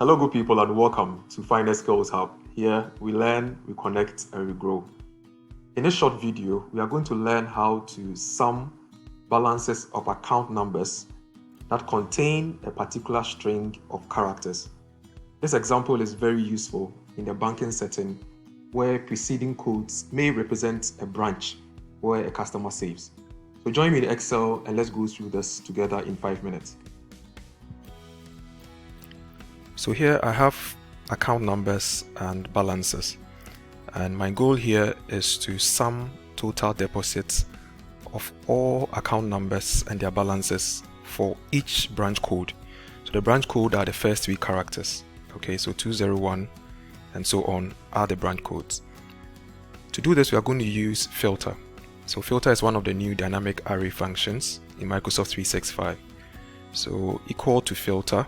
Hello, good people, and welcome to Finance Skills Hub. Here we learn, we connect, and we grow. In this short video, we are going to learn how to sum balances of account numbers that contain a particular string of characters. This example is very useful in the banking setting where preceding codes may represent a branch where a customer saves. So join me in Excel and let's go through this together in 5 minutes. So here I have account numbers and balances, and my goal here is to sum total deposits of all account numbers and their balances for each branch code. So the branch code are the first 3 characters. Okay, so 201 and so on are the branch codes. To do this, we are going to use filter. So filter is one of the new dynamic array functions in Microsoft 365. So equal to filter.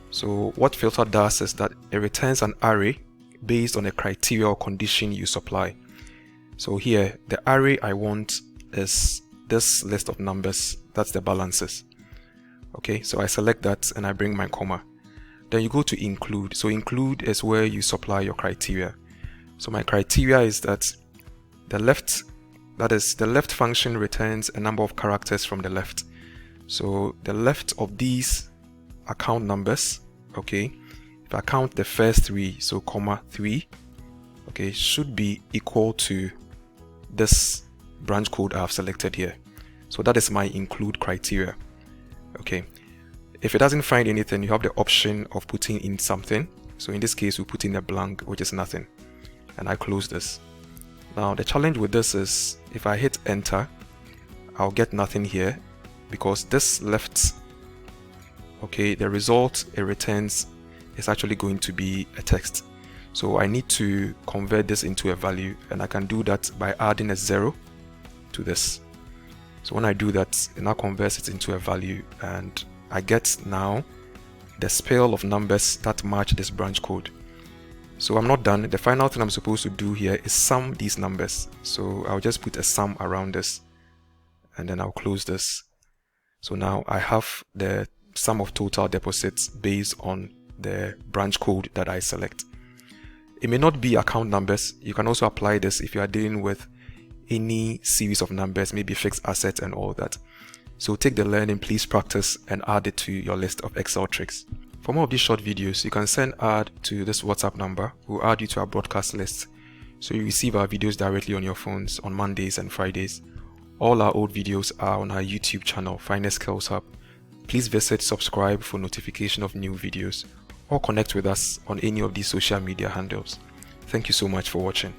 So what filter does is that it returns an array based on a criteria or condition you supply. So here, the array I want is this list of numbers, that's the balances. Okay, so I select that and I bring my comma. Then you go to include. So include is where you supply your criteria. So my criteria is that the left function returns a number of characters from the left. So the left of these account numbers, okay, if I count the first 3, so comma 3, okay, should be equal to this branch code I have selected here. So that is my include criteria. Okay, if it doesn't find anything, you have the option of putting in something. So in this case, we put in a blank, which is nothing, and I close this. Now the challenge with this is if I hit enter, I'll get nothing here because this left, okay, the result it returns is actually going to be a text. So I need to convert this into a value, and I can do that by adding a 0 to this. So when I do that, it now converts it into a value, and I get now the spell of numbers that match this branch code. So I'm not done. The final thing I'm supposed to do here is sum these numbers. So I'll just put a sum around this, and then I'll close this. So now I have the sum of total deposits based on the branch code that I select. It may not be account numbers. You can also apply this if you are dealing with any series of numbers, maybe fixed assets and all that. So take the learning, please practice and add it to your list of Excel tricks. For more of these short videos, you can send ad to this WhatsApp number. We'll add you to our broadcast list so you receive our videos directly on your phones on Mondays and Fridays. All our old videos are on our YouTube channel, Finance Skills Hub. Please visit, subscribe for notification of new videos, or connect with us on any of these social media handles. Thank you so much for watching.